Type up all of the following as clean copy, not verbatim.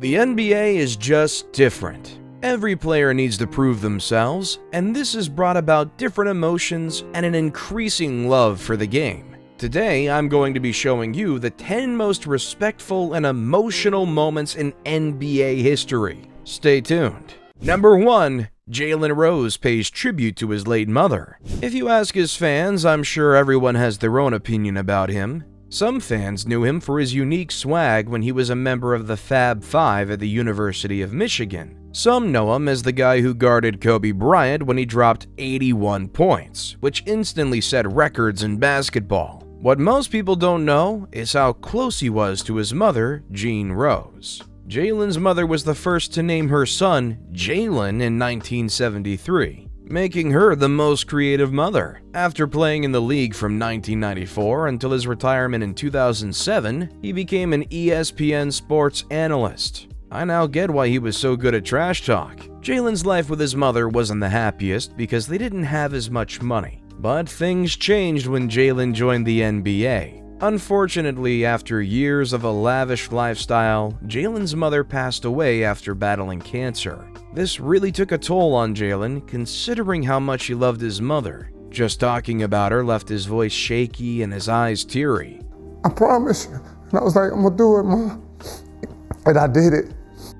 The NBA is just different. Every player needs to prove themselves, and this has brought about different emotions and an increasing love for the game. Today, I'm going to be showing you the 10 most respectful and emotional moments in NBA history. Stay tuned. Number 1. Jalen Rose pays tribute to his late mother. If you ask his fans, I'm sure everyone has their own opinion about him. Some fans knew him for his unique swag when he was a member of the Fab Five at the University of Michigan. Some know him as the guy who guarded Kobe Bryant when he dropped 81 points, which instantly set records in basketball. What most people don't know is how close he was to his mother, Jalen Rose. Jalen's mother was the first to name her son Jalen in 1973. Making her the most creative mother. After playing in the league from 1994 until his retirement in 2007, he became an ESPN sports analyst. I now get why he was so good at trash talk. Jalen's life with his mother wasn't the happiest because they didn't have as much money. But things changed when Jalen joined the NBA. Unfortunately, after years of a lavish lifestyle, Jalen's mother passed away after battling cancer. This really took a toll on Jalen, considering how much he loved his mother. Just talking about her left his voice shaky and his eyes teary. I promise you. And I was like, I'm gonna do it, Mom. And I did it.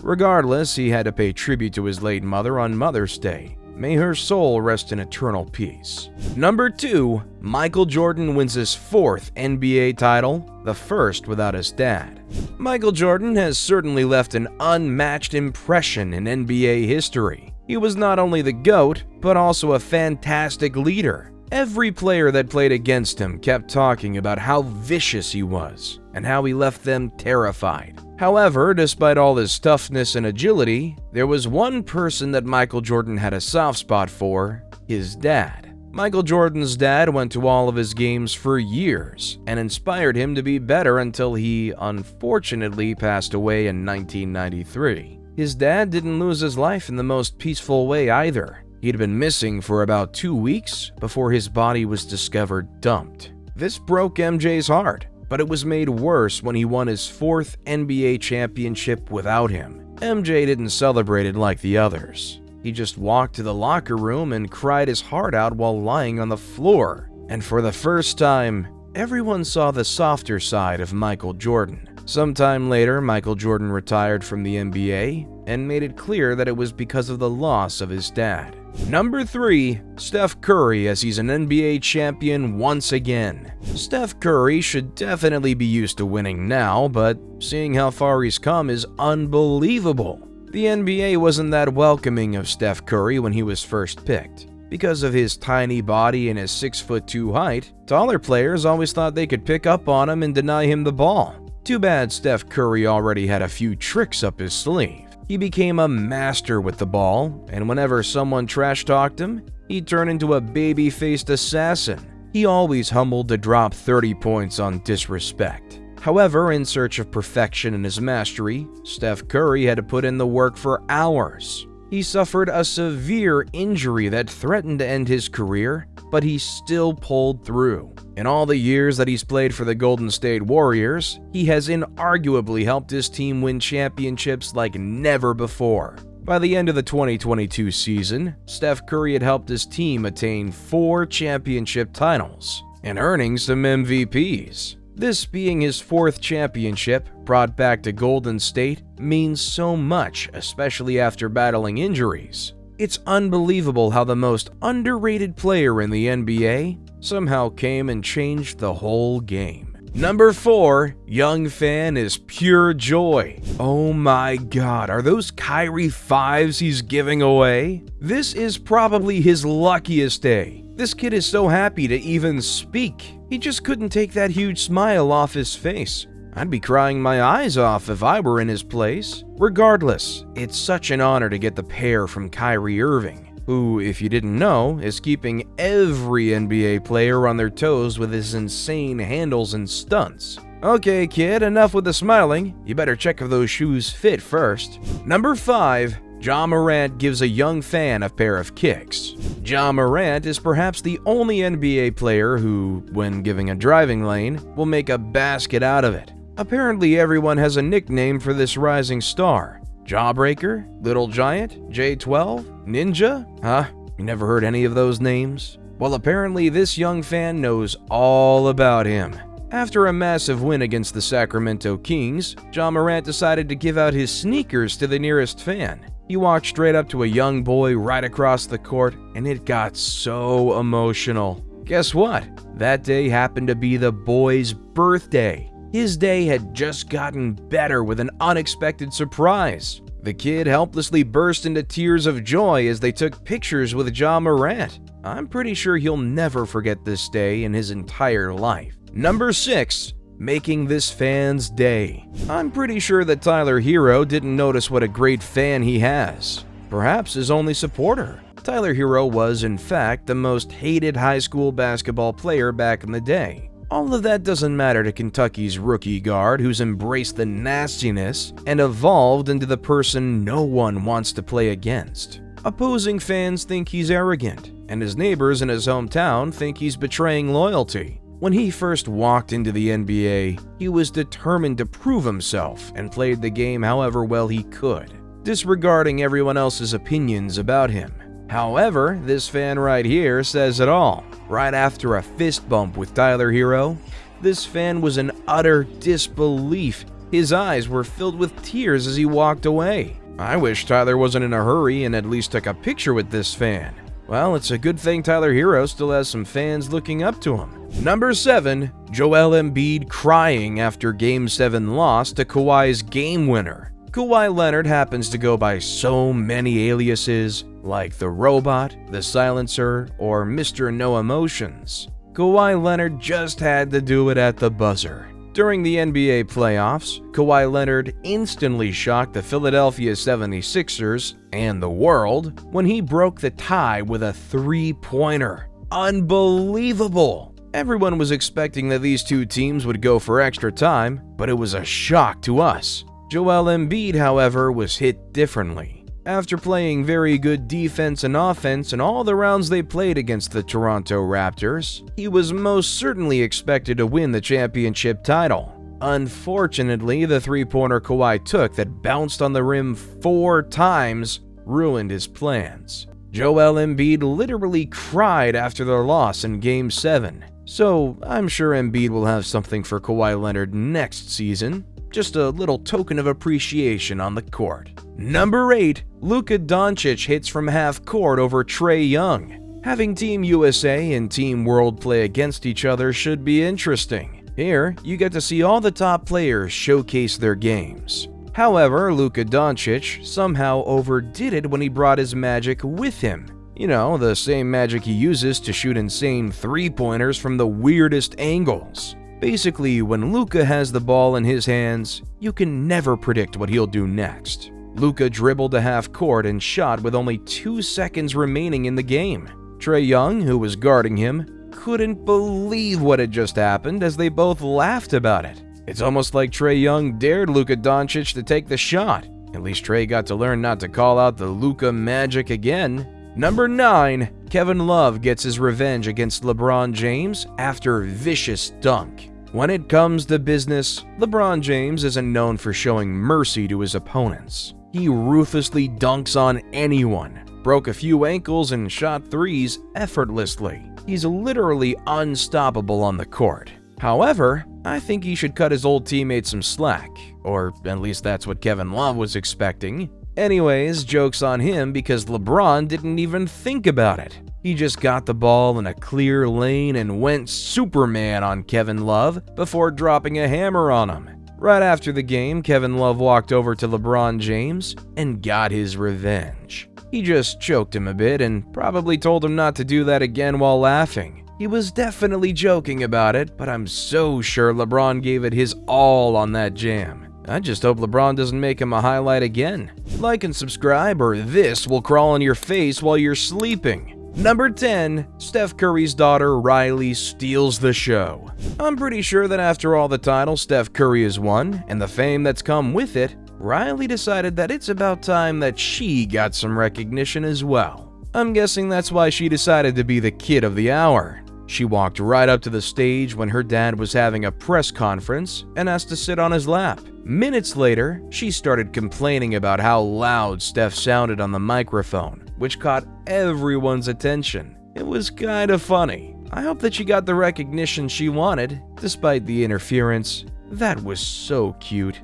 Regardless, he had to pay tribute to his late mother on Mother's Day. May her soul rest in eternal peace. Number 2. Michael Jordan wins his 4th NBA title, the first without his dad. Michael Jordan has certainly left an unmatched impression in NBA history. He was not only the GOAT, but also a fantastic leader. Every player that played against him kept talking about how vicious he was and how he left them terrified. However, despite all his toughness and agility, there was one person that Michael Jordan had a soft spot for: his dad. Michael Jordan's dad went to all of his games for years and inspired him to be better until he, unfortunately, passed away in 1993. His dad didn't lose his life in the most peaceful way either. He'd been missing for about 2 weeks before his body was discovered dumped. This broke MJ's heart, but it was made worse when he won his 4th NBA championship without him. MJ didn't celebrate it like the others. He just walked to the locker room and cried his heart out while lying on the floor. And for the first time, everyone saw the softer side of Michael Jordan. Sometime later, Michael Jordan retired from the NBA and made it clear that it was because of the loss of his dad. Number 3. Steph Curry, as he's an NBA champion once again. Steph Curry should definitely be used to winning now, but seeing how far he's come is unbelievable. The NBA wasn't that welcoming of Steph Curry when he was first picked. Because of his tiny body and his 6'2" height, taller players always thought they could pick up on him and deny him the ball. Too bad Steph Curry already had a few tricks up his sleeve. He became a master with the ball, and whenever someone trash-talked him, he'd turn into a baby-faced assassin. He always humbled to drop 30 points on disrespect. However, in search of perfection in his mastery, Steph Curry had to put in the work for hours. He suffered a severe injury that threatened to end his career, but he still pulled through. In all the years that he's played for the Golden State Warriors, he has inarguably helped his team win championships like never before. By the end of the 2022 season, Steph Curry had helped his team attain 4 championship titles and earning some MVPs. This being his 4th championship, brought back to Golden State, means so much, especially after battling injuries. It's unbelievable how the most underrated player in the NBA somehow came and changed the whole game. Number 4. Young fan is pure joy. Oh my god, are those Kyrie 5s he's giving away? This is probably his luckiest day. This kid is so happy to even speak. He just couldn't take that huge smile off his face. I'd be crying my eyes off if I were in his place. Regardless, it's such an honor to get the pair from Kyrie Irving, who, if you didn't know, is keeping every NBA player on their toes with his insane handles and stunts. Okay, kid, enough with the smiling. You better check if those shoes fit first. Number 5. Ja Morant gives a young fan a pair of kicks. Ja Morant is perhaps the only NBA player who, when giving a driving lane, will make a basket out of it. Apparently everyone has a nickname for this rising star. Jawbreaker, Little Giant, J12, Ninja? Huh? You never heard any of those names? Well, apparently this young fan knows all about him. After a massive win against the Sacramento Kings, Ja Morant decided to give out his sneakers to the nearest fan. He walked straight up to a young boy right across the court, and it got so emotional. Guess what? That day happened to be the boy's birthday. His day had just gotten better with an unexpected surprise. The kid helplessly burst into tears of joy as they took pictures with Ja Morant. I'm pretty sure he'll never forget this day in his entire life. Number 6. Making this fan's day. I'm pretty sure that Tyler Hero didn't notice what a great fan he has. Perhaps his only supporter. Tyler Hero was, in fact, the most hated high school basketball player back in the day. All of that doesn't matter to Kentucky's rookie guard who's embraced the nastiness and evolved into the person no one wants to play against. Opposing fans think he's arrogant, and his neighbors in his hometown think he's betraying loyalty. When he first walked into the NBA, he was determined to prove himself and played the game however well he could, disregarding everyone else's opinions about him. However, this fan right here says it all. Right after a fist bump with Tyler Hero, this fan was in utter disbelief. His eyes were filled with tears as he walked away. I wish Tyler wasn't in a hurry and at least took a picture with this fan. Well, it's a good thing Tyler Hero still has some fans looking up to him. Number 7. Joel Embiid crying after Game 7 loss to Kawhi's game winner. Kawhi Leonard happens to go by so many aliases, like the Robot, the Silencer, or Mr. No Emotions. Kawhi Leonard just had to do it at the buzzer. During the NBA playoffs, Kawhi Leonard instantly shocked the Philadelphia 76ers and the world when he broke the tie with a three-pointer. Unbelievable! Everyone was expecting that these two teams would go for extra time, but it was a shock to us. Joel Embiid, however, was hit differently. After playing very good defense and offense in all the rounds they played against the Toronto Raptors, he was most certainly expected to win the championship title. Unfortunately, the three-pointer Kawhi took that bounced on the rim 4 times ruined his plans. Joel Embiid literally cried after their loss in Game 7, so I'm sure Embiid will have something for Kawhi Leonard next season. Just a little token of appreciation on the court. Number 8. Luka Doncic hits from half court over Trae Young. Having Team USA and Team World play against each other should be interesting. Here, you get to see all the top players showcase their games. However, Luka Doncic somehow overdid it when he brought his magic with him. You know, the same magic he uses to shoot insane three-pointers from the weirdest angles. Basically, when Luka has the ball in his hands, you can never predict what he'll do next. Luka dribbled to half court and shot with only 2 seconds remaining in the game. Trae Young, who was guarding him, couldn't believe what had just happened as they both laughed about it. It's almost like Trae Young dared Luka Doncic to take the shot. At least Trae got to learn not to call out the Luka magic again. Number 9. Kevin Love gets his revenge against LeBron James after vicious dunk. When it comes to business, LeBron James isn't known for showing mercy to his opponents. He ruthlessly dunks on anyone, broke a few ankles and shot threes effortlessly. He's literally unstoppable on the court. However, I think he should cut his old teammates some slack, or at least that's what Kevin Love was expecting. Anyways, joke's on him because LeBron didn't even think about it. He just got the ball in a clear lane and went Superman on Kevin Love before dropping a hammer on him. Right after the game, Kevin Love walked over to LeBron James and got his revenge. He just choked him a bit and probably told him not to do that again while laughing. He was definitely joking about it, but I'm so sure LeBron gave it his all on that jam. I just hope LeBron doesn't make him a highlight again. Like and subscribe or this will crawl on your face while you're sleeping. Number 10. Steph Curry's daughter Riley steals the show. I'm pretty sure that after all the titles Steph Curry has won and the fame that's come with it, Riley decided that it's about time that she got some recognition as well. I'm guessing that's why she decided to be the kid of the hour. She walked right up to the stage when her dad was having a press conference and asked to sit on his lap. Minutes later, she started complaining about how loud Steph sounded on the microphone, which caught everyone's attention. It was kind of funny. I hope that she got the recognition she wanted, despite the interference. That was so cute.